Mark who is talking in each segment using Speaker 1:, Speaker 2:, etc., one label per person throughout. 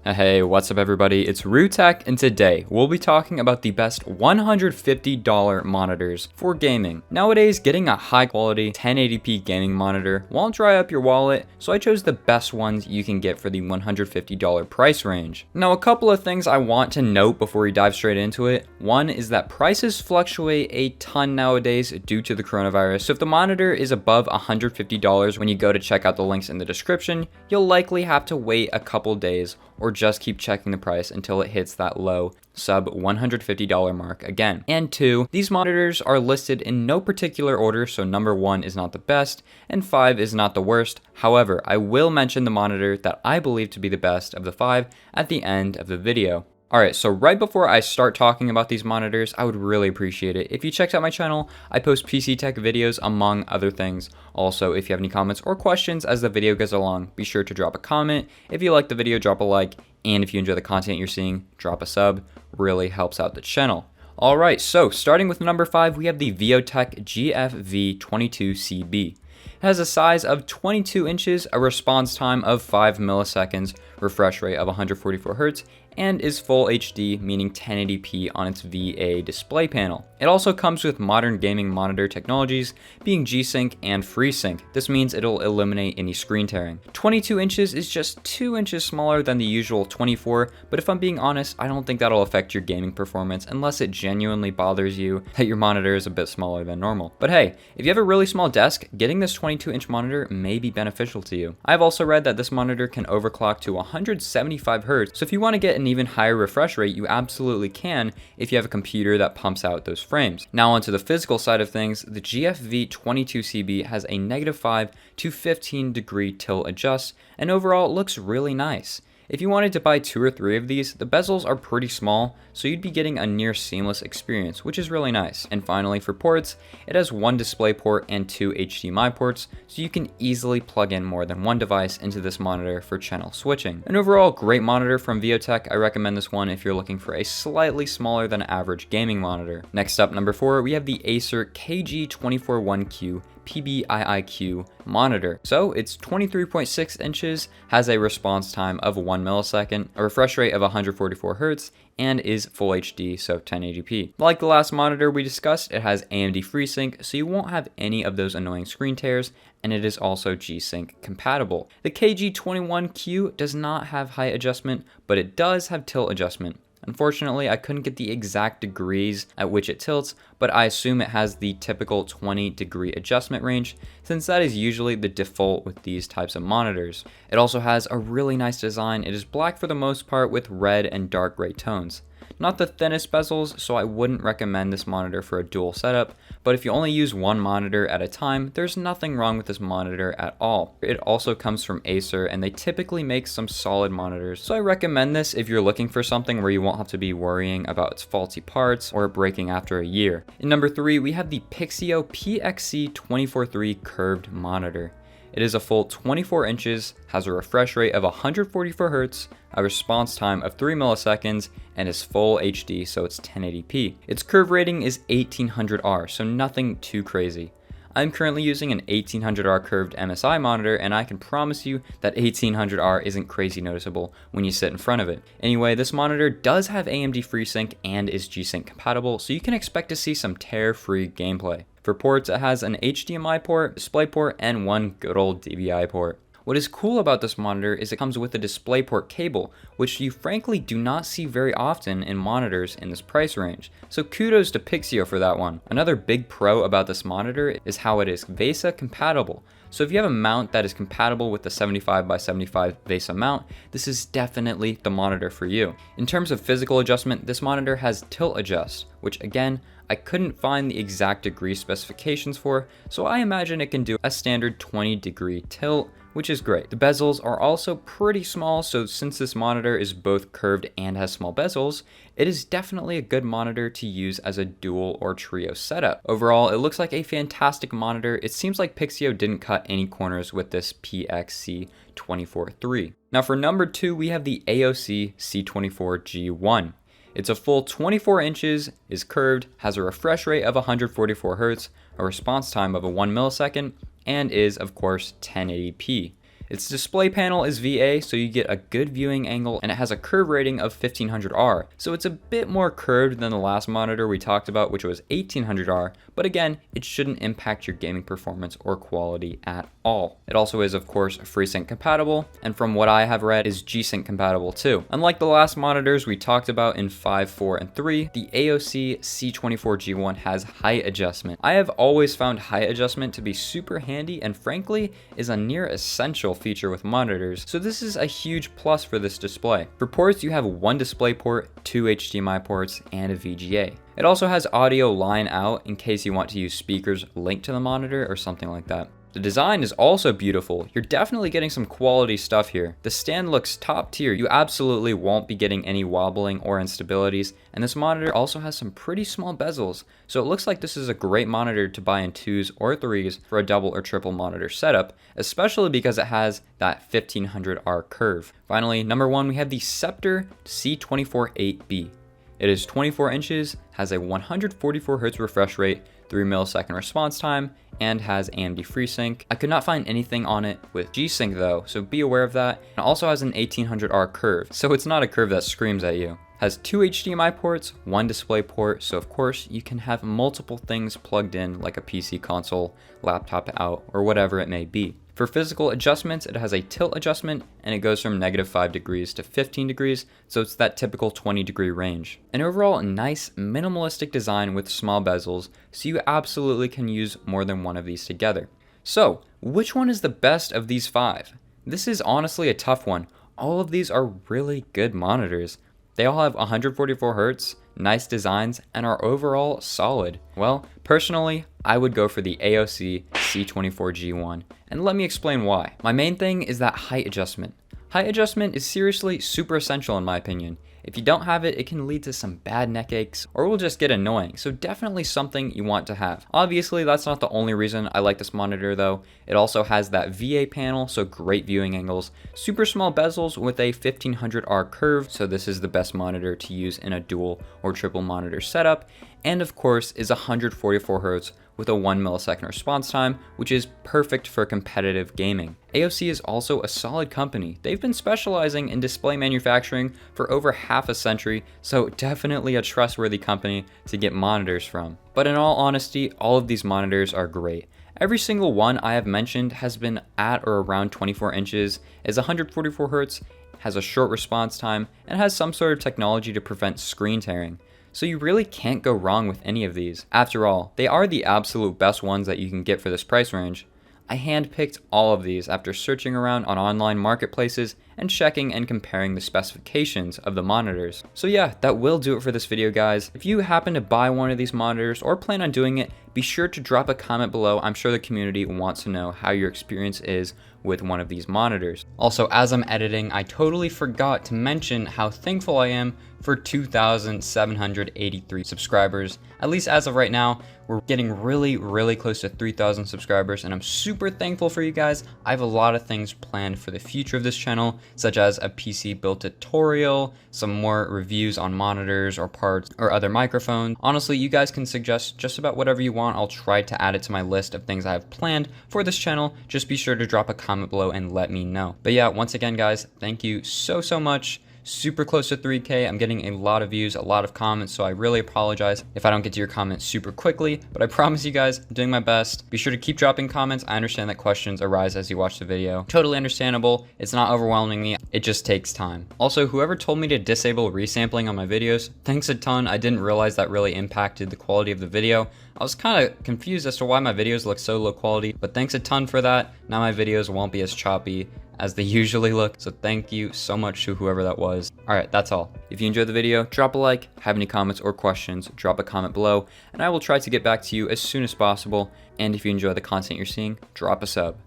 Speaker 1: Hey, what's up everybody? It's VIOTEK, and today we'll be talking about the best $150 monitors for gaming. Nowadays, getting a high quality 1080p gaming monitor won't dry up your wallet, so I chose the best ones you can get for the $150 price range. Now, a couple of things I want to note before we dive straight into it. One is that prices fluctuate a ton nowadays due to the coronavirus, so if the monitor is above $150 when you go to check out the links in the description, you'll likely have to wait a couple days or just keep checking the price until it hits that low sub $150 mark again. And two, these monitors are listed in no particular order, so number 1 is not the best and 5 is not the worst. However, I will mention the monitor that I believe to be the best of the 5 at the end of the video. Alright, so right before I start talking about these monitors, I would really appreciate it if you checked out my channel. I post PC tech videos among other things. Also, if you have any comments or questions as the video goes along, be sure to drop a comment. If you like the video, drop a like, and if you enjoy the content you're seeing, drop a sub. Really helps out the channel. Alright, so starting with number 5, we have the VIOTEK GFV22CB. It has a size of 22 inches, a response time of 5 milliseconds, refresh rate of 144 Hz, and is full HD, meaning 1080p on its VA display panel. It also comes with modern gaming monitor technologies, being G-Sync and FreeSync. This means it'll eliminate any screen tearing. 22 inches is just 2 inches smaller than the usual 24, but if I'm being honest, I don't think that'll affect your gaming performance unless it genuinely bothers you that your monitor is a bit smaller than normal. But hey, if you have a really small desk, getting this 22-inch monitor may be beneficial to you. I've also read that this monitor can overclock to 175 Hz, so if you want to get an even higher refresh rate, you absolutely can if you have a computer that pumps out those frames. Now onto the physical side of things, the GFV22CB has a -5 to 15 degree tilt adjust, and overall it looks really nice. If you wanted to buy 2 or 3 of these, the bezels are pretty small, so you'd be getting a near seamless experience, which is really nice. And finally, for ports, it has 1 display port and 2 HDMI ports, so you can easily plug in more than 1 device into this monitor for channel switching. An overall great monitor from VIOTEK. I recommend this one if you're looking for a slightly smaller than average gaming monitor. Next up, number 4, we have the Acer KG24Q Pbiiq monitor. So it's 23.6 inches, has a response time of 1 millisecond, a refresh rate of 144 Hz, and is full HD, so 1080p. Like the last monitor we discussed, it has AMD FreeSync, so you won't have any of those annoying screen tears, and it is also G-Sync compatible. The KG21Q does not have height adjustment, but it does have tilt adjustment. Unfortunately, I couldn't get the exact degrees at which it tilts, but I assume it has the typical 20-degree adjustment range, since that is usually the default with these types of monitors. It also has a really nice design. It is black for the most part with red and dark gray tones. Not the thinnest bezels, so I wouldn't recommend this monitor for a dual setup, but if you only use one monitor at a time, there's nothing wrong with this monitor at all. It also comes from Acer, and they typically make some solid monitors, so I recommend this if you're looking for something where you won't have to be worrying about its faulty parts or breaking after a year. In number 3, we have the Pixio PXC243 curved monitor. It is a full 24 inches, has a refresh rate of 144 Hz, a response time of 3 milliseconds, and is full HD, so it's 1080p. Its curve rating is 1800R, so nothing too crazy. I'm currently using an 1800R curved MSI monitor, and I can promise you that 1800R isn't crazy noticeable when you sit in front of it. Anyway, this monitor does have AMD FreeSync and is G-Sync compatible, so you can expect to see some tear-free gameplay. For ports, it has an HDMI port, DisplayPort, and 1 good old DVI port. What is cool about this monitor is it comes with a DisplayPort cable, which you frankly do not see very often in monitors in this price range. So kudos to Pixio for that one. Another big pro about this monitor is how it is VESA compatible. So if you have a mount that is compatible with the 75x75 VESA mount, this is definitely the monitor for you. In terms of physical adjustment, this monitor has tilt adjust, which again, I couldn't find the exact degree specifications for, so I imagine it can do a standard 20-degree tilt, which is great. The bezels are also pretty small, so since this monitor is both curved and has small bezels, it is definitely a good monitor to use as a dual or trio setup. Overall, it looks like a fantastic monitor. It seems like Pixio didn't cut any corners with this PXC243. Now for number 2, we have the AOC C24G1. It's a full 24 inches, is curved, has a refresh rate of 144 Hz, a response time of 1 millisecond, and is, of course, 1080p. Its display panel is VA, so you get a good viewing angle, and it has a curve rating of 1500R, so it's a bit more curved than the last monitor we talked about, which was 1800R, but again, it shouldn't impact your gaming performance or quality at all. It also is, of course, FreeSync compatible, and from what I have read, is G-Sync compatible too. Unlike the last monitors we talked about in 5, 4, and 3, the AOC C24G1 has height adjustment. I have always found height adjustment to be super handy, and frankly, is a near essential feature with monitors, so this is a huge plus for this display. For ports, you have one DisplayPort, 2 HDMI ports, and a VGA. It also has audio line out in case you want to use speakers linked to the monitor or something like that. The design is also beautiful. You're definitely getting some quality stuff here. The stand looks top tier. You absolutely won't be getting any wobbling or instabilities, and this monitor also has some pretty small bezels, so it looks like this is a great monitor to buy in 2s or 3s for a double or triple monitor setup, especially because it has that 1500R curve. Finally, number 1, we have the Sceptre C248B. It is 24 inches, has a 144Hz refresh rate, 3 millisecond response time, and has AMD FreeSync. I could not find anything on it with G-Sync though, so be aware of that. It also has an 1800R curve, so it's not a curve that screams at you. Has 2 HDMI ports, 1 display port, so of course you can have multiple things plugged in like a PC console, laptop out, or whatever it may be. For physical adjustments, it has a tilt adjustment, and it goes from -5 degrees to 15 degrees, so it's that typical 20-degree range. An overall nice minimalistic design with small bezels, so you absolutely can use more than one of these together. So, which one is the best of these 5? This is honestly a tough one. All of these are really good monitors. They all have 144Hz, nice designs, and are overall solid. Well, personally, I would go for the AOC C24G1, and let me explain why. My main thing is that height adjustment. Height adjustment is seriously super essential in my opinion. If you don't have it, it can lead to some bad neck aches or will just get annoying, so definitely something you want to have. Obviously, that's not the only reason I like this monitor though. It also has that VA panel, so great viewing angles, super small bezels with a 1500R curve, so this is the best monitor to use in a dual or triple monitor setup, and of course is 144Hz with a 1 millisecond response time, which is perfect for competitive gaming. AOC is also a solid company. They've been specializing in display manufacturing for over half a century, so definitely a trustworthy company to get monitors from. But in all honesty, all of these monitors are great. Every single one I have mentioned has been at or around 24 inches, is 144Hz, has a short response time, and has some sort of technology to prevent screen tearing. So you really can't go wrong with any of these. After all, they are the absolute best ones that you can get for this price range. I handpicked all of these after searching around on online marketplaces and checking and comparing the specifications of the monitors. So yeah, that will do it for this video guys. If you happen to buy one of these monitors or plan on doing it, be sure to drop a comment below. I'm sure the community wants to know how your experience is with one of these monitors. Also, as I'm editing, I totally forgot to mention how thankful I am for 2,783 subscribers. At least as of right now, we're getting really close to 3,000 subscribers, and I'm super thankful for you guys. I have a lot of things planned for the future of this channel, such as a PC build tutorial, some more reviews on monitors or parts or other microphones. Honestly, you guys can suggest just about whatever you want. I'll try to add it to my list of things I have planned for this channel. Just be sure to drop a comment below and let me know. But yeah, once again guys, thank you so much. Super close to 3K. I'm getting a lot of views, a lot of comments, so I really apologize if I don't get to your comments super quickly, but I promise you guys, I'm doing my best. Be sure to keep dropping comments. I understand that questions arise as you watch the video. Totally understandable. It's not overwhelming me. It just takes time. Also, whoever told me to disable resampling on my videos, thanks a ton. I didn't realize that really impacted the quality of the video. I was kind of confused as to why my videos look so low quality, but thanks a ton for that. Now my videos won't be as choppy as they usually look, so thank you so much to whoever that was. Alright, that's all. If you enjoyed the video, drop a like, have any comments or questions, drop a comment below, and I will try to get back to you as soon as possible. And if you enjoy the content you're seeing, drop a sub.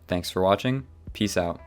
Speaker 1: Thanks for watching, peace out.